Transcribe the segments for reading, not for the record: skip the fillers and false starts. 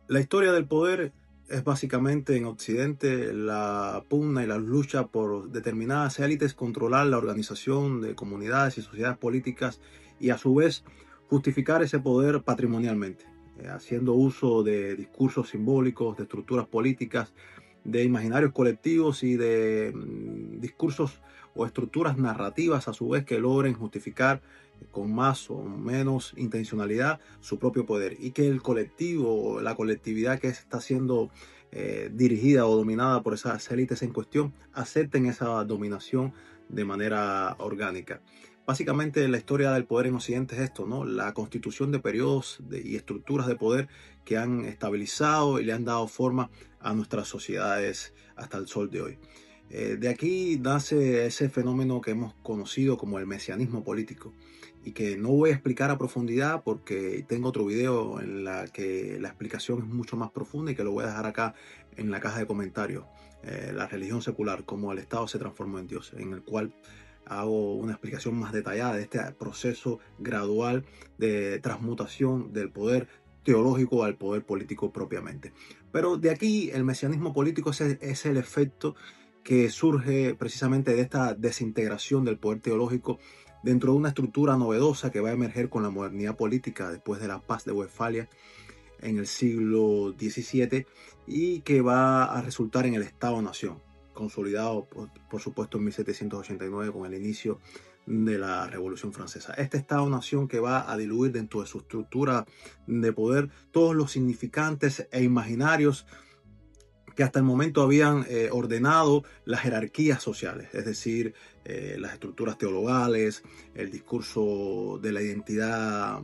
La historia del poder es básicamente en Occidente la pugna y la lucha por determinadas élites controlar la organización de comunidades y sociedades políticas y a su vez justificar ese poder patrimonialmente, haciendo uso de discursos simbólicos, de estructuras políticas, de imaginarios colectivos y de discursos o estructuras narrativas a su vez que logren justificar con más o menos intencionalidad su propio poder y que el colectivo, la colectividad que está siendo dirigida o dominada por esas élites en cuestión, acepten esa dominación de manera orgánica. Básicamente la historia del poder en Occidente es esto, ¿no? La constitución de periodos y estructuras de poder que han estabilizado y le han dado forma a nuestras sociedades hasta el sol de hoy. De aquí nace ese fenómeno que hemos conocido como el mesianismo político y que no voy a explicar a profundidad porque tengo otro video en la que la explicación es mucho más profunda y que lo voy a dejar acá en la caja de comentarios. La religión secular, cómo el Estado se transformó en Dios, en el cual hago una explicación más detallada de este proceso gradual de transmutación del poder teológico al poder político propiamente. Pero de aquí el mesianismo político es el efecto que surge precisamente de esta desintegración del poder teológico dentro de una estructura novedosa que va a emerger con la modernidad política después de la paz de Westfalia en el siglo XVII y que va a resultar en el Estado-Nación, consolidado por supuesto en 1789 con el inicio de la Revolución Francesa. Este Estado-Nación que va a diluir dentro de su estructura de poder todos los significantes e imaginarios que hasta el momento habían ordenado las jerarquías sociales, es decir, las estructuras teologales, el discurso de la identidad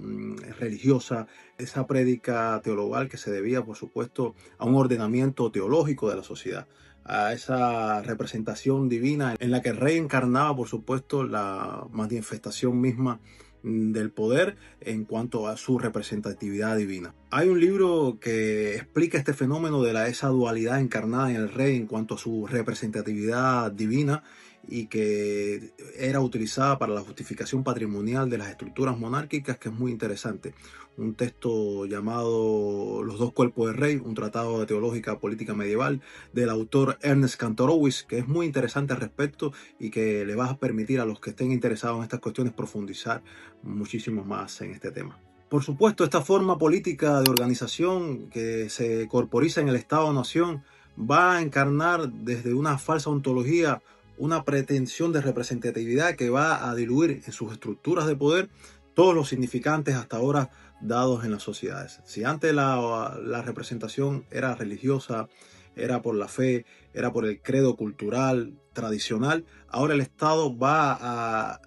religiosa, esa prédica teologal que se debía, por supuesto, a un ordenamiento teológico de la sociedad, a esa representación divina en la que el rey encarnaba, por supuesto, la manifestación misma del poder en cuanto a su representatividad divina. Hay un libro que explica este fenómeno de esa dualidad encarnada en el rey en cuanto a su representatividad divina y que era utilizada para la justificación patrimonial de las estructuras monárquicas, que es muy interesante. Un texto llamado Los dos cuerpos del rey, un tratado de teológica política medieval del autor Ernest Kantorowicz, que es muy interesante al respecto y que le va a permitir a los que estén interesados en estas cuestiones profundizar muchísimo más en este tema. Por supuesto, esta forma política de organización que se corporiza en el Estado-Nación va a encarnar desde una falsa ontología una pretensión de representatividad que va a diluir en sus estructuras de poder todos los significantes hasta ahora dados en las sociedades. Si antes la representación era religiosa, era por la fe, era por el credo cultural, tradicional, ahora el Estado va a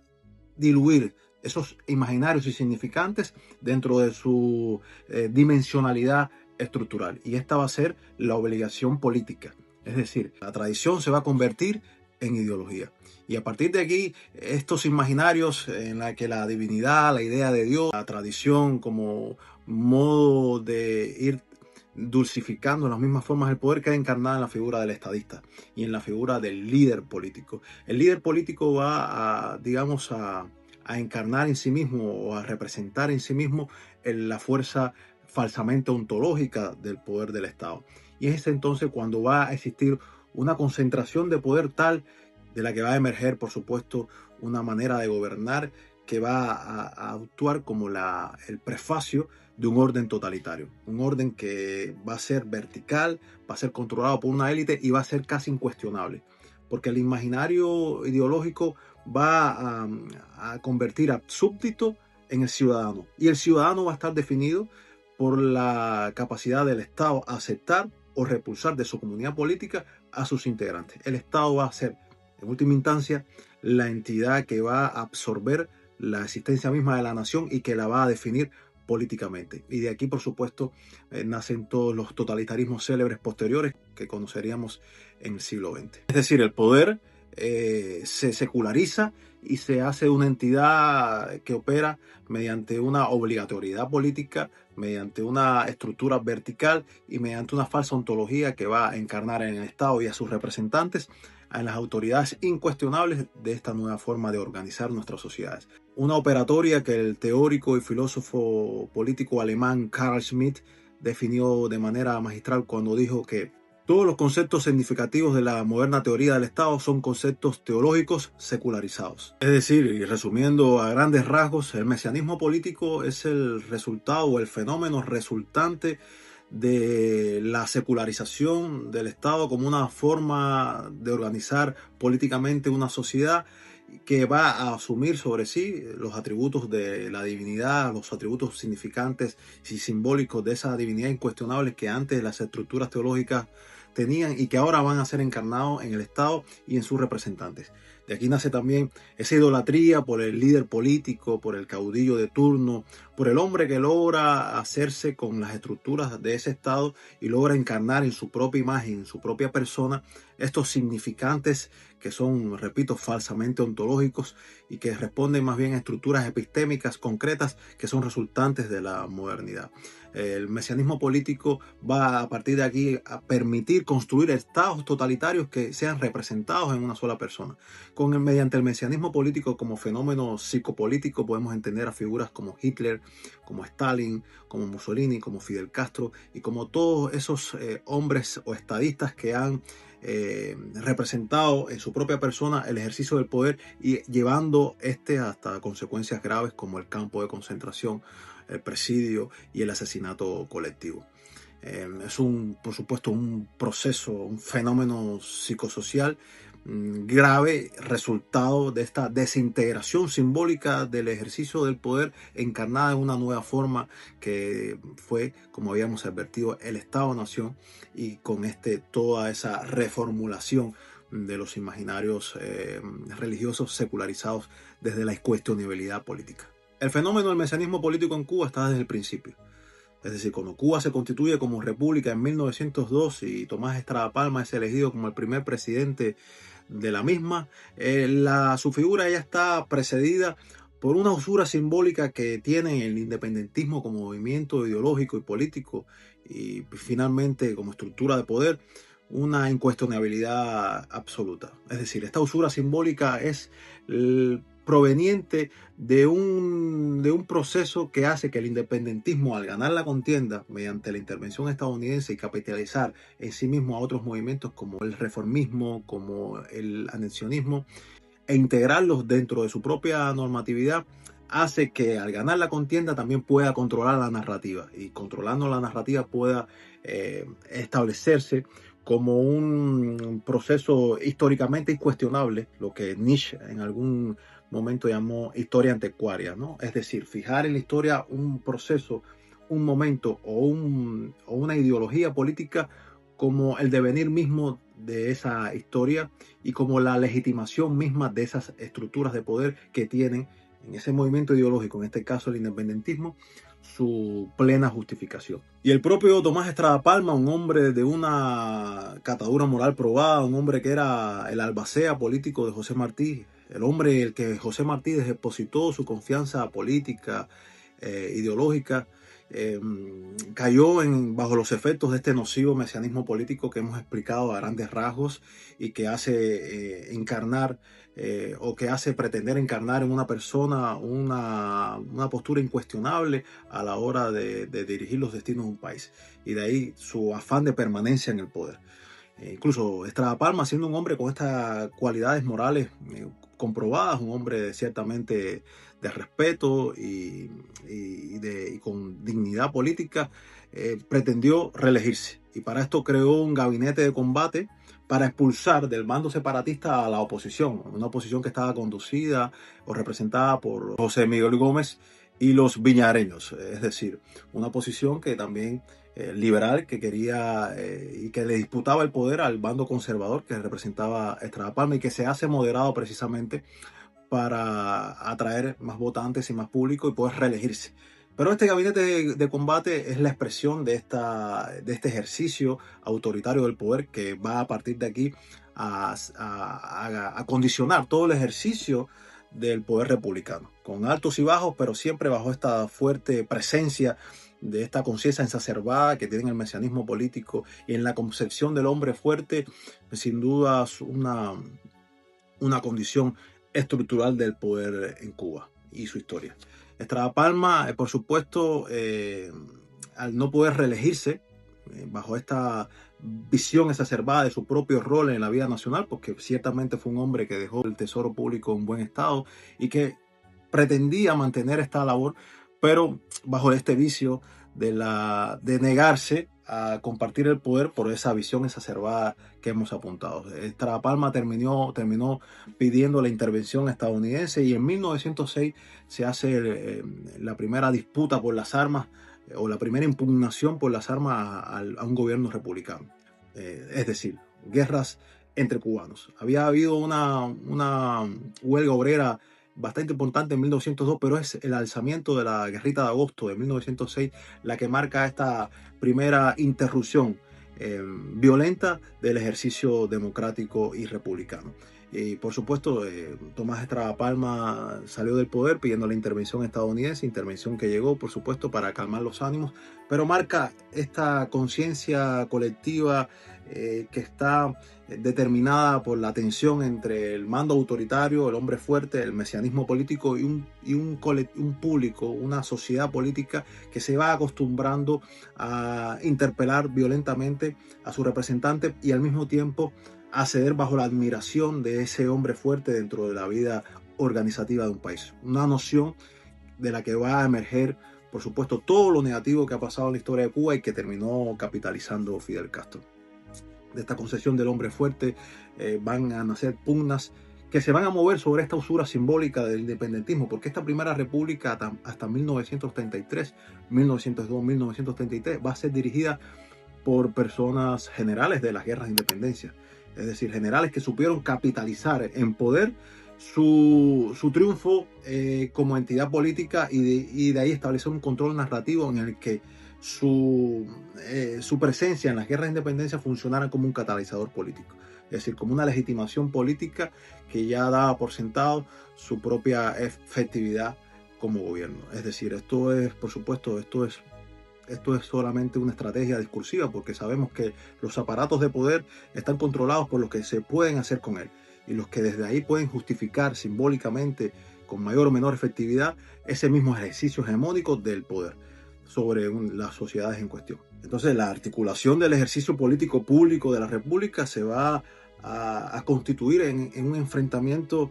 diluir esos imaginarios y significantes dentro de su dimensionalidad estructural. Y esta va a ser la obligación política. Es decir, la tradición se va a convertir en ideología. Y a partir de aquí, estos imaginarios en la que la divinidad, la idea de Dios, la tradición como modo de ir dulcificando las mismas formas del poder, queda encarnada en la figura del estadista y en la figura del líder político. El líder político va a, digamos, a encarnar en sí mismo o a representar en sí mismo la fuerza falsamente ontológica del poder del Estado. Y es entonces cuando va a existir una concentración de poder tal de la que va a emerger, por supuesto, una manera de gobernar que va a actuar como el prefacio de un orden totalitario, un orden que va a ser vertical, va a ser controlado por una élite y va a ser casi incuestionable, porque el imaginario ideológico va a convertir a súbdito en el ciudadano, y el ciudadano va a estar definido por la capacidad del Estado a aceptar o repulsar de su comunidad política a sus integrantes. El Estado va a ser, en última instancia, la entidad que va a absorber la existencia misma de la nación y que la va a definir políticamente. Y de aquí, por supuesto, nacen todos los totalitarismos célebres posteriores que conoceríamos en el siglo XX. Es decir, el poder se seculariza y se hace una entidad que opera mediante una obligatoriedad política, mediante una estructura vertical y mediante una falsa ontología que va a encarnar en el Estado y a sus representantes en las autoridades incuestionables de esta nueva forma de organizar nuestras sociedades. Una operatoria que el teórico y filósofo político alemán Carl Schmitt definió de manera magistral cuando dijo que todos los conceptos significativos de la moderna teoría del Estado son conceptos teológicos secularizados. Es decir, y resumiendo a grandes rasgos, el mesianismo político es el resultado o el fenómeno resultante de la secularización del Estado como una forma de organizar políticamente una sociedad que va a asumir sobre sí los atributos de la divinidad, los atributos significantes y simbólicos de esa divinidad incuestionable que antes las estructuras teológicas tenían y que ahora van a ser encarnados en el Estado y en sus representantes. De aquí nace también esa idolatría por el líder político, por el caudillo de turno, por el hombre que logra hacerse con las estructuras de ese Estado y logra encarnar en su propia imagen, en su propia persona, estos significantes que son, repito, falsamente ontológicos y que responden más bien a estructuras epistémicas concretas que son resultantes de la modernidad. El mesianismo político va a partir de aquí a permitir construir estados totalitarios que sean representados en una sola persona. Mediante el mesianismo político como fenómeno psicopolítico podemos entender a figuras como Hitler, como Stalin, como Mussolini, como Fidel Castro y como todos esos hombres o estadistas que han representado en su propia persona el ejercicio del poder y llevando hasta consecuencias graves como el campo de concentración, el presidio y el asesinato colectivo. Es por supuesto, un proceso, un fenómeno psicosocial grave, resultado de esta desintegración simbólica del ejercicio del poder encarnada en una nueva forma que fue, como habíamos advertido, el Estado-Nación, y con toda esa reformulación de los imaginarios religiosos secularizados desde la incuestionabilidad política. El fenómeno del mesianismo político en Cuba está desde el principio. Es decir, cuando Cuba se constituye como república en 1902 y Tomás Estrada Palma es elegido como el primer presidente de la misma, su figura ya está precedida por una usura simbólica que tiene el independentismo como movimiento ideológico y político y finalmente como estructura de poder, una incuestionabilidad absoluta. Es decir, esta usura simbólica es proveniente de un proceso que hace que el independentismo, al ganar la contienda mediante la intervención estadounidense y capitalizar en sí mismo a otros movimientos como el reformismo, como el anexionismo, e integrarlos dentro de su propia normatividad, hace que al ganar la contienda también pueda controlar la narrativa y controlando la narrativa pueda establecerse como un proceso históricamente incuestionable, lo que Nietzsche en algún momento llamó historia anticuaria, ¿no? Es decir, fijar en la historia un proceso, un momento o una ideología política como el devenir mismo de esa historia y como la legitimación misma de esas estructuras de poder que tienen en ese movimiento ideológico, en este caso el independentismo, su plena justificación. Y el propio Tomás Estrada Palma, un hombre de una catadura moral probada, un hombre que era el albacea político de José Martí, el hombre el que José Martí depositó su confianza política, ideológica, cayó bajo los efectos de este nocivo mesianismo político que hemos explicado a grandes rasgos y que hace encarnar o que hace pretender encarnar en una persona una postura incuestionable a la hora de dirigir los destinos de un país, y de ahí su afán de permanencia en el poder. Incluso Estrada Palma, siendo un hombre con estas cualidades morales comprobadas, un hombre ciertamente de respeto y con dignidad política, pretendió reelegirse. Y para esto creó un gabinete de combate para expulsar del bando separatista a la oposición, una oposición que estaba conducida o representada por José Miguel Gómez y los viñareños, es decir, una oposición que también liberal que quería y que le disputaba el poder al bando conservador que representaba Estrada Palma y que se hace moderado precisamente para atraer más votantes y más público y poder reelegirse. Pero este gabinete de combate es la expresión de este ejercicio autoritario del poder que va a partir de aquí a condicionar todo el ejercicio del poder republicano, con altos y bajos, pero siempre bajo esta fuerte presencia de esta conciencia exacerbada que tiene el mesianismo político y en la concepción del hombre fuerte, sin duda una condición estructural del poder en Cuba y su historia. Estrada Palma, por supuesto, al no poder reelegirse, bajo esta visión exacerbada de su propio rol en la vida nacional, porque ciertamente fue un hombre que dejó el tesoro público en buen estado y que pretendía mantener esta labor, pero bajo este vicio de negarse a compartir el poder por esa visión exacerbada que hemos apuntado. Estrada Palma terminó pidiendo la intervención estadounidense, y en 1906 se hace la primera disputa por las armas, o la primera impugnación por las armas a un gobierno republicano. Es decir, guerras entre cubanos. Había habido una huelga obrera bastante importante en 1902, pero es el alzamiento de la guerrita de agosto de 1906 la que marca esta primera interrupción violenta del ejercicio democrático y republicano. Y por supuesto, Tomás Estrada Palma salió del poder pidiendo la intervención estadounidense, intervención que llegó, por supuesto, para calmar los ánimos, pero marca esta conciencia colectiva que está determinada por la tensión entre el mando autoritario, el hombre fuerte, el mesianismo político y un público, una sociedad política que se va acostumbrando a interpelar violentamente a su representante y al mismo tiempo a ceder bajo la admiración de ese hombre fuerte dentro de la vida organizativa de un país. Una noción de la que va a emerger, por supuesto, todo lo negativo que ha pasado en la historia de Cuba y que terminó capitalizando Fidel Castro. De esta concepción del hombre fuerte van a nacer pugnas que se van a mover sobre esta usura simbólica del independentismo, porque esta primera república hasta 1933, 1902, 1933 va a ser dirigida por personas generales de las guerras de independencia. Es decir, generales que supieron capitalizar en poder su triunfo como entidad política y de ahí establecer un control narrativo en el que su presencia en las guerras de independencia funcionara como un catalizador político. Es decir, como una legitimación política que ya daba por sentado su propia efectividad como gobierno. Es decir, esto es, por supuesto, esto es solamente una estrategia discursiva, porque sabemos que los aparatos de poder están controlados por los que se pueden hacer con él y los que desde ahí pueden justificar simbólicamente con mayor o menor efectividad ese mismo ejercicio hegemónico del poder sobre las sociedades en cuestión. Entonces, la articulación del ejercicio político público de la República se va a constituir en un enfrentamiento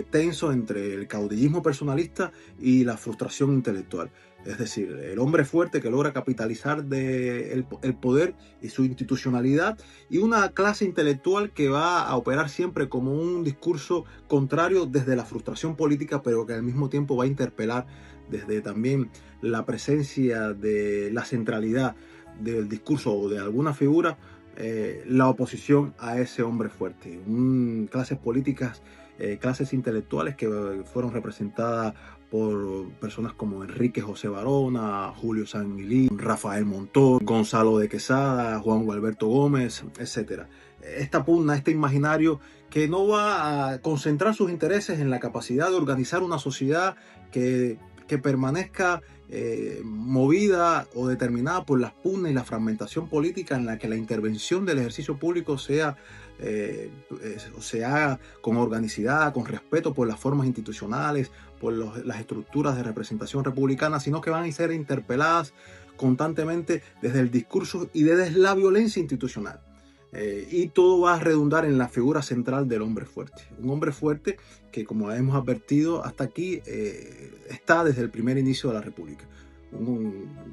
tenso entre el caudillismo personalista y la frustración intelectual. Es decir, el hombre fuerte que logra capitalizar el poder y su institucionalidad, y una clase intelectual que va a operar siempre como un discurso contrario desde la frustración política, pero que al mismo tiempo va a interpelar desde también la presencia de la centralidad del discurso o de alguna figura, la oposición a ese hombre fuerte. Clases políticas, clases intelectuales que fueron representadas por personas como Enrique José Barona, Julio Sanguilí, Rafael Montón, Gonzalo de Quesada, Juan Gualberto Gómez, etc. Esta pugna, este imaginario que no va a concentrar sus intereses en la capacidad de organizar una sociedad que permanezca movida o determinada por las pugnas y la fragmentación política, en la que la intervención del ejercicio público se haga con organicidad, con respeto por las formas institucionales, por las estructuras de representación republicana, sino que van a ser interpeladas constantemente desde el discurso y desde la violencia institucional. Y todo va a redundar en la figura central del hombre fuerte. Un hombre fuerte que, como hemos advertido hasta aquí, está desde el primer inicio de la República.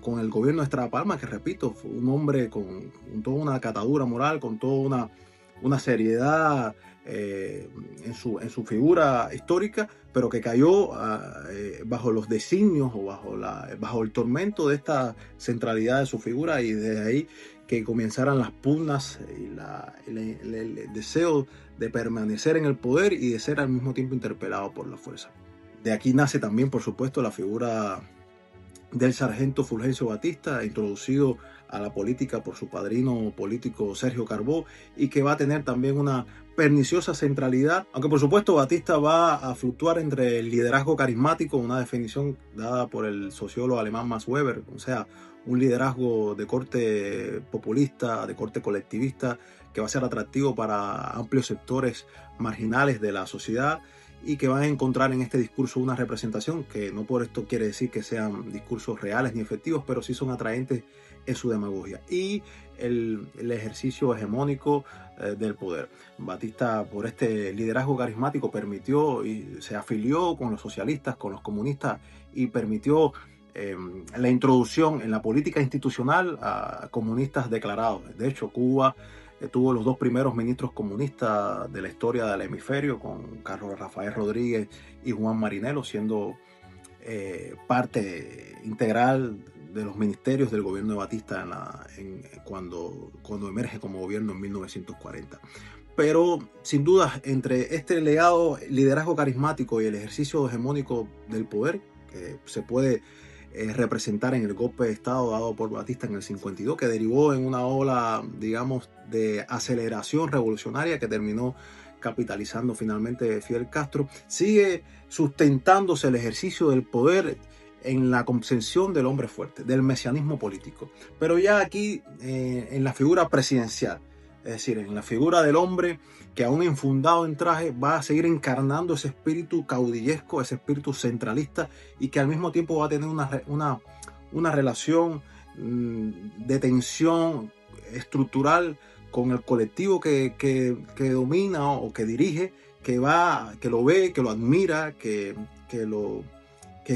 Con el gobierno de Estrada Palma, que repito, fue un hombre con toda una catadura moral, con toda una seriedad en su figura histórica, pero que cayó bajo los designios o bajo el tormento de esta centralidad de su figura, y desde ahí que comenzaran las pugnas y el deseo de permanecer en el poder y de ser al mismo tiempo interpelado por la fuerza. De aquí nace también, por supuesto, la figura del sargento Fulgencio Batista, introducido a la política por su padrino político Sergio Carbó, y que va a tener también una perniciosa centralidad, aunque por supuesto Batista va a fluctuar entre el liderazgo carismático, una definición dada por el sociólogo alemán Max Weber, o sea, un liderazgo de corte populista, de corte colectivista, que va a ser atractivo para amplios sectores marginales de la sociedad, y que van a encontrar en este discurso una representación que no por esto quiere decir que sean discursos reales ni efectivos, pero sí son atraentes en su demagogia y el ejercicio hegemónico del poder. Batista, por este liderazgo carismático, permitió y se afilió con los socialistas, con los comunistas y permitió la introducción en la política institucional a comunistas declarados. De hecho, Cuba tuvo los dos primeros ministros comunistas de la historia del hemisferio, con Carlos Rafael Rodríguez y Juan Marinelo, siendo parte integral de los ministerios del gobierno de Batista cuando emerge como gobierno en 1940. Pero sin duda, entre este liderazgo carismático y el ejercicio hegemónico del poder, que se puede representar en el golpe de Estado dado por Batista en el 52, que derivó en una ola, digamos, de aceleración revolucionaria que terminó capitalizando finalmente Fidel Castro, sigue sustentándose el ejercicio del poder en la concepción del hombre fuerte, del mesianismo político. Pero ya aquí en la figura presidencial, es decir, en la figura del hombre que aún infundado en traje va a seguir encarnando ese espíritu caudillesco, ese espíritu centralista y que al mismo tiempo va a tener una relación de tensión estructural con el colectivo que domina o que dirige, que lo ve, que lo admira, que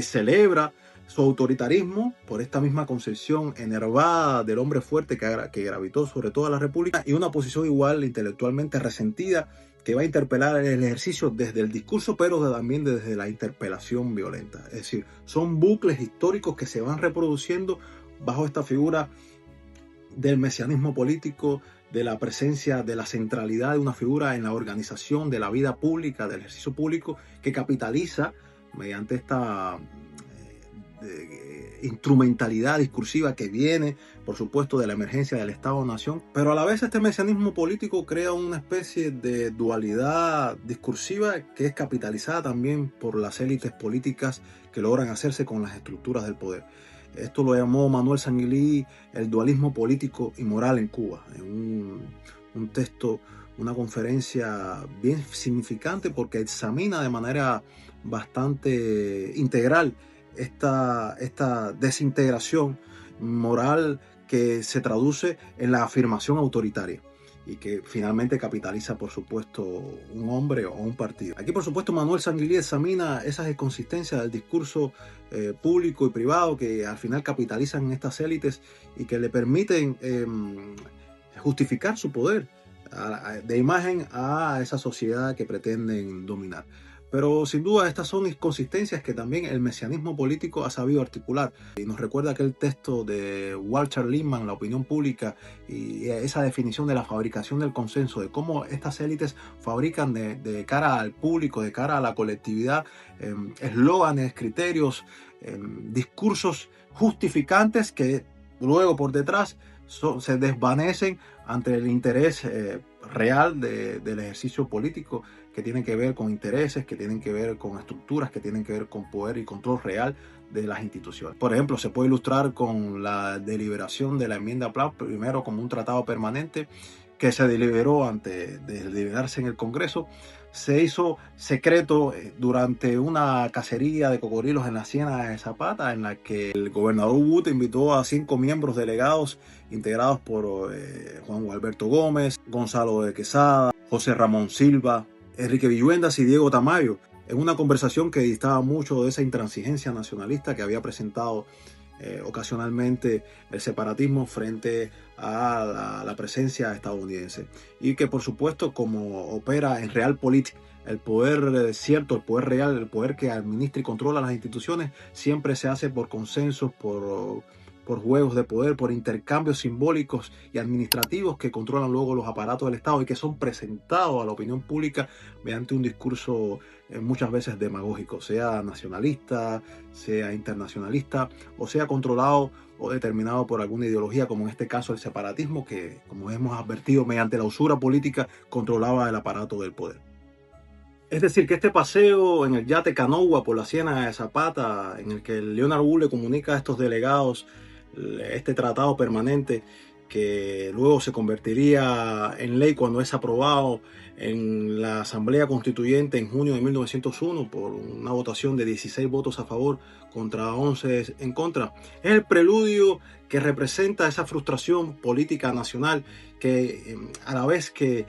celebra su autoritarismo por esta misma concepción enervada del hombre fuerte que gravitó sobre toda la República, y una posición igual intelectualmente resentida que va a interpelar el ejercicio desde el discurso, pero también desde la interpelación violenta. Es decir, son bucles históricos que se van reproduciendo bajo esta figura del mesianismo político, de la presencia, de la centralidad de una figura en la organización de la vida pública, del ejercicio público, que capitaliza mediante esta instrumentalidad discursiva que viene, por supuesto, de la emergencia del Estado-Nación, pero a la vez este mesianismo político crea una especie de dualidad discursiva que es capitalizada también por las élites políticas que logran hacerse con las estructuras del poder. Esto lo llamó Manuel Sanguilí el dualismo político y moral en Cuba, en un texto, una conferencia bien significante porque examina de manera bastante integral esta desintegración moral que se traduce en la afirmación autoritaria y que finalmente capitaliza, por supuesto, un hombre o un partido. Aquí, por supuesto, Manuel Sanguilí examina esas inconsistencias del discurso público y privado que al final capitalizan estas élites y que le permiten justificar su poder de imagen a esa sociedad que pretenden dominar. Pero sin duda estas son inconsistencias que también el mesianismo político ha sabido articular. Y nos recuerda aquel texto de Walter Lippmann, La opinión pública, y esa definición de la fabricación del consenso, de cómo estas élites fabrican de cara al público, de cara a la colectividad, eslóganes, criterios, discursos justificantes que luego por detrás se desvanecen ante el interés real del ejercicio político, que tienen que ver con intereses, que tienen que ver con estructuras, que tienen que ver con poder y control real de las instituciones. Por ejemplo, se puede ilustrar con la deliberación de la enmienda Plaut, primero como un tratado permanente que se deliberó antes de deliberarse en el Congreso. Se hizo secreto durante una cacería de cocodrilos en la Ciénaga de Zapata, en la que el gobernador Wood invitó a 5 miembros delegados integrados por Juan Gualberto Gómez, Gonzalo de Quesada, José Ramón Silva, Enrique Villuendas y Diego Tamayo, en una conversación que distaba mucho de esa intransigencia nacionalista que había presentado ocasionalmente el separatismo frente a la presencia estadounidense, y que por supuesto, como opera en realpolitik, el poder cierto, el poder real, el poder que administra y controla las instituciones, siempre se hace por consensos, por juegos de poder, por intercambios simbólicos y administrativos que controlan luego los aparatos del Estado y que son presentados a la opinión pública mediante un discurso muchas veces demagógico, sea nacionalista, sea internacionalista, o sea controlado o determinado por alguna ideología, como en este caso el separatismo, que, como hemos advertido, mediante la usura política controlaba el aparato del poder. Es decir, que este paseo en el yate Canoa por la Ciénaga de Zapata, en el que Leonard Wood le comunica a estos delegados este tratado permanente que luego se convertiría en ley cuando es aprobado en la Asamblea Constituyente en junio de 1901 por una votación de 16 votos a favor contra 11 en contra. Es el preludio que representa esa frustración política nacional que a la vez que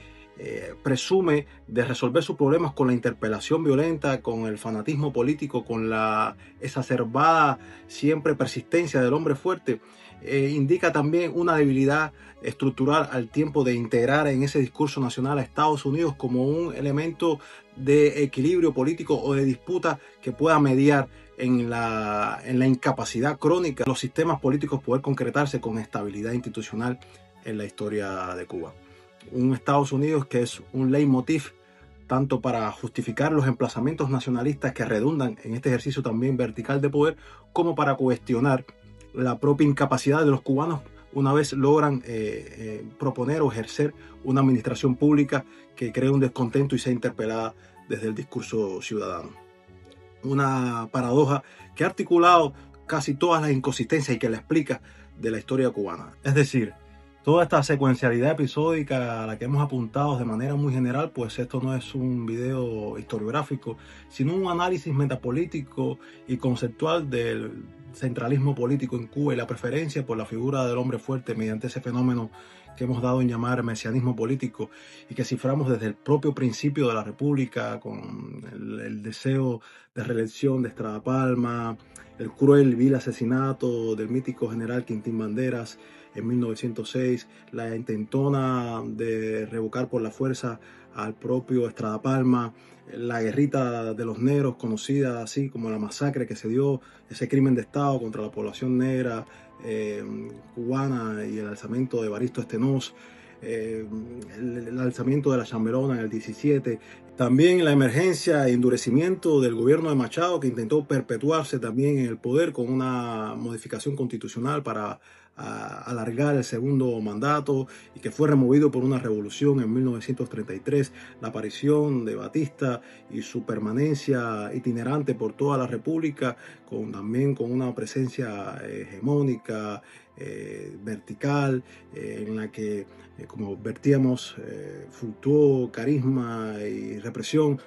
presume de resolver sus problemas con la interpelación violenta, con el fanatismo político, con la exacerbada siempre persistencia del hombre fuerte, indica también una debilidad estructural al tiempo de integrar en ese discurso nacional a Estados Unidos como un elemento de equilibrio político o de disputa que pueda mediar en la incapacidad crónica de los sistemas políticos poder concretarse con estabilidad institucional en la historia de Cuba. Un Estados Unidos que es un leitmotiv tanto para justificar los emplazamientos nacionalistas que redundan en este ejercicio también vertical de poder, como para cuestionar la propia incapacidad de los cubanos una vez logran proponer o ejercer una administración pública que cree un descontento y sea interpelada desde el discurso ciudadano. Una paradoja que ha articulado casi todas las inconsistencias y que la explica de la historia cubana. Es decir, toda esta secuencialidad episódica a la que hemos apuntado de manera muy general, pues esto no es un video historiográfico, sino un análisis metapolítico y conceptual del centralismo político en Cuba y la preferencia por la figura del hombre fuerte mediante ese fenómeno que hemos dado en llamar mesianismo político y que ciframos desde el propio principio de la República con el deseo de reelección de Estrada Palma, el cruel y vil asesinato del mítico general Quintín Banderas en 1906, la intentona de revocar por la fuerza al propio Estrada Palma, la guerrita de los negros, conocida así como la masacre que se dio, ese crimen de Estado contra la población negra cubana y el alzamiento de Evaristo Stenós, el alzamiento de la Chamberona en el 17, también la emergencia e endurecimiento del gobierno de Machado, que intentó perpetuarse también en el poder con una modificación constitucional para alargar el segundo mandato y que fue removido por una revolución en 1933, la aparición de Batista y su permanencia itinerante por toda la República, también con una presencia hegemónica, vertical, en la que, como advertíamos, fluctuó carisma y represión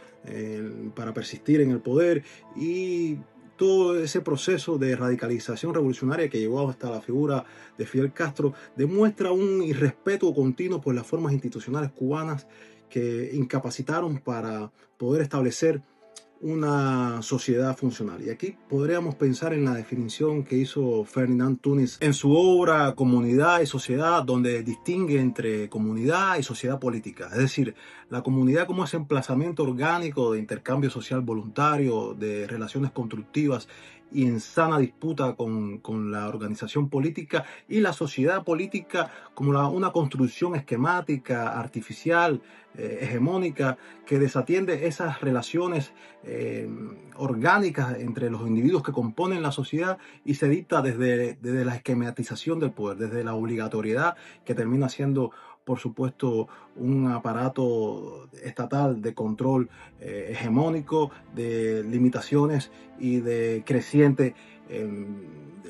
para persistir en el poder, y todo ese proceso de radicalización revolucionaria que llevó hasta la figura de Fidel Castro demuestra un irrespeto continuo por las formas institucionales cubanas que incapacitaron para poder establecer una sociedad funcional. Y aquí podríamos pensar en la definición que hizo Ferdinand Tönnies en su obra Comunidad y Sociedad, donde distingue entre comunidad y sociedad política. Es decir, la comunidad como ese emplazamiento orgánico de intercambio social voluntario, de relaciones constructivas y en sana disputa con la organización política, y la sociedad política como una construcción esquemática, artificial, hegemónica, que desatiende esas relaciones orgánicas entre los individuos que componen la sociedad y se dicta desde la esquematización del poder, desde la obligatoriedad, que termina siendo, por supuesto, un aparato estatal de control hegemónico, de limitaciones y de creciente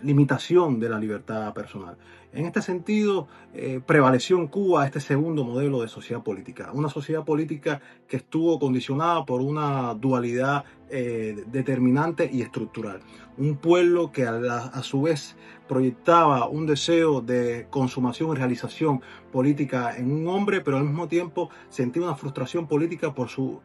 limitación de la libertad personal. En este sentido, prevaleció en Cuba este segundo modelo de sociedad política, una sociedad política que estuvo condicionada por una dualidad determinante y estructural. Un pueblo que a su vez proyectaba un deseo de consumación y realización política en un hombre, pero al mismo tiempo sentía una frustración política por su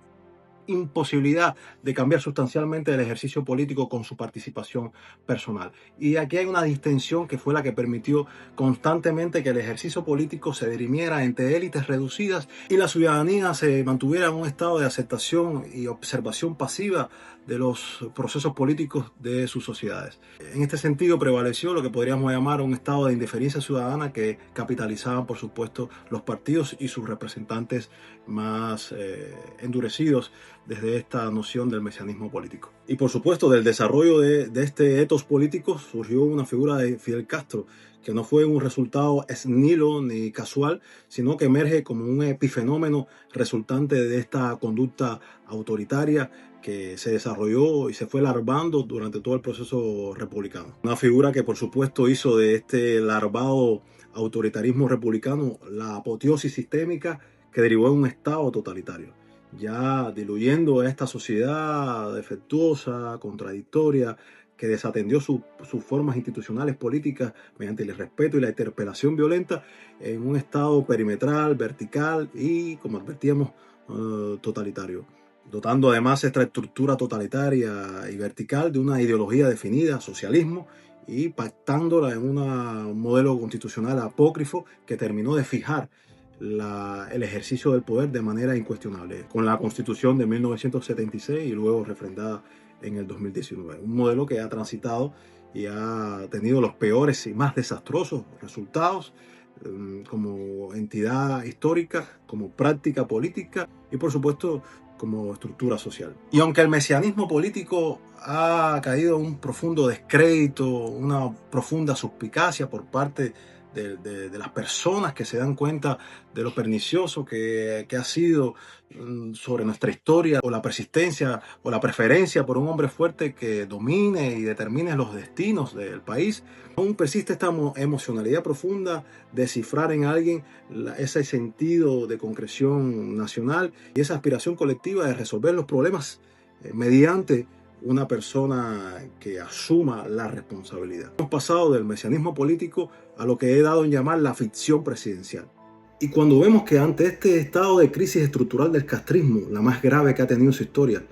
imposibilidad de cambiar sustancialmente el ejercicio político con su participación personal. Y aquí hay una distensión que fue la que permitió constantemente que el ejercicio político se dirimiera entre élites reducidas y la ciudadanía se mantuviera en un estado de aceptación y observación pasiva de los procesos políticos de sus sociedades. En este sentido prevaleció lo que podríamos llamar un estado de indiferencia ciudadana que capitalizaban, por supuesto, los partidos y sus representantes más endurecidos desde esta noción del mesianismo político. Y por supuesto, del desarrollo de este etos político surgió una figura de Fidel Castro, que no fue un resultado ex nihilo ni casual, sino que emerge como un epifenómeno resultante de esta conducta autoritaria que se desarrolló y se fue larvando durante todo el proceso republicano. Una figura que por supuesto hizo de este larvado autoritarismo republicano la apoteosis sistémica que derivó en un estado totalitario, ya diluyendo a esta sociedad defectuosa, contradictoria, que desatendió sus formas institucionales políticas mediante el irrespeto y la interpelación violenta en un estado perimetral, vertical y, como advertíamos, totalitario, dotando además esta estructura totalitaria y vertical de una ideología definida, socialismo, y pactándola en un modelo constitucional apócrifo que terminó de fijar el ejercicio del poder de manera incuestionable, con la Constitución de 1976 y luego refrendada en el 2019. Un modelo que ha transitado y ha tenido los peores y más desastrosos resultados como entidad histórica, como práctica política y por supuesto como estructura social. Y aunque el mesianismo político ha caído en un profundo descrédito, una profunda suspicacia por parte de las personas que se dan cuenta de lo pernicioso que ha sido sobre nuestra historia, o la persistencia o la preferencia por un hombre fuerte que domine y determine los destinos del país, aún persiste esta emocionalidad profunda de cifrar en alguien ese sentido de concreción nacional y esa aspiración colectiva de resolver los problemas mediante una persona que asuma la responsabilidad. Hemos pasado del mesianismo político a lo que he dado en llamar la ficción presidencial. Y cuando vemos que ante este estado de crisis estructural del castrismo, la más grave que ha tenido en su historia,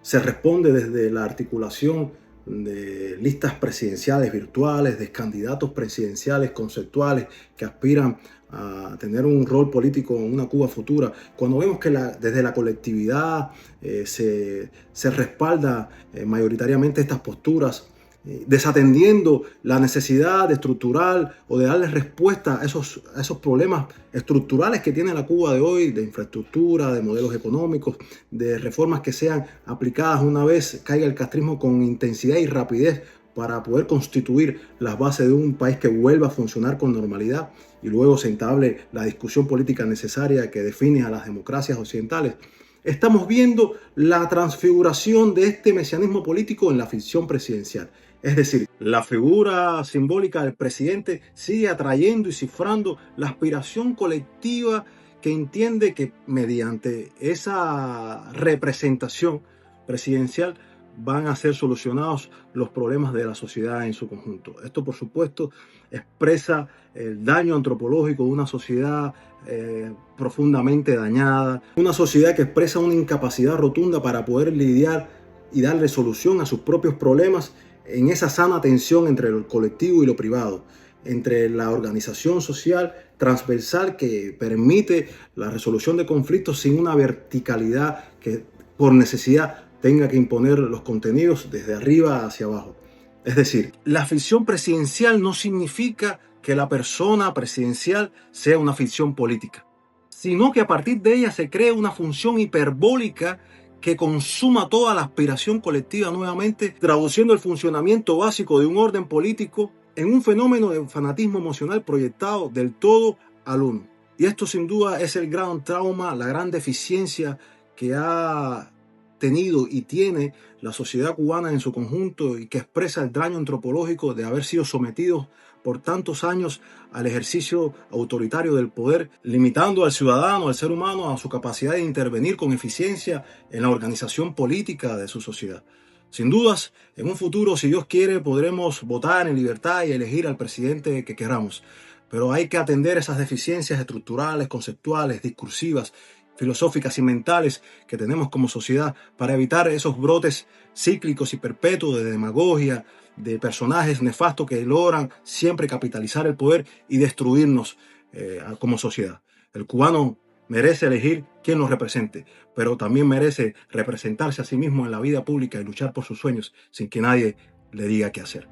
se responde desde la articulación de listas presidenciales virtuales, de candidatos presidenciales conceptuales que aspiran a tener un rol político en una Cuba futura, cuando vemos que desde la colectividad se respalda mayoritariamente estas posturas, desatendiendo la necesidad de estructural o de darle respuesta a esos problemas estructurales que tiene la Cuba de hoy, de infraestructura, de modelos económicos, de reformas que sean aplicadas una vez caiga el castrismo con intensidad y rapidez para poder constituir las bases de un país que vuelva a funcionar con normalidad y luego se entable la discusión política necesaria que define a las democracias occidentales. Estamos viendo la transfiguración de este mesianismo político en la ficción presidencial. Es decir, la figura simbólica del presidente sigue atrayendo y cifrando la aspiración colectiva que entiende que mediante esa representación presidencial van a ser solucionados los problemas de la sociedad en su conjunto. Esto, por supuesto, expresa el daño antropológico de una sociedad profundamente dañada, una sociedad que expresa una incapacidad rotunda para poder lidiar y darle solución a sus propios problemas en esa sana tensión entre lo colectivo y lo privado, entre la organización social transversal que permite la resolución de conflictos sin una verticalidad que por necesidad tenga que imponer los contenidos desde arriba hacia abajo. Es decir, la ficción presidencial no significa que la persona presidencial sea una ficción política, sino que a partir de ella se cree una función hiperbólica que consuma toda la aspiración colectiva nuevamente, traduciendo el funcionamiento básico de un orden político en un fenómeno de fanatismo emocional proyectado del todo al uno. Y esto sin duda es el gran trauma, la gran deficiencia que ha tenido y tiene la sociedad cubana en su conjunto y que expresa el daño antropológico de haber sido sometidos por tantos años al ejercicio autoritario del poder, limitando al ciudadano, al ser humano, a su capacidad de intervenir con eficiencia en la organización política de su sociedad. Sin dudas, en un futuro, si Dios quiere, podremos votar en libertad y elegir al presidente que queramos. Pero hay que atender esas deficiencias estructurales, conceptuales, discursivas, filosóficas y mentales que tenemos como sociedad para evitar esos brotes cíclicos y perpetuos de demagogia, de personajes nefastos que logran siempre capitalizar el poder y destruirnos como sociedad. El cubano merece elegir quién lo represente, pero también merece representarse a sí mismo en la vida pública y luchar por sus sueños sin que nadie le diga qué hacer.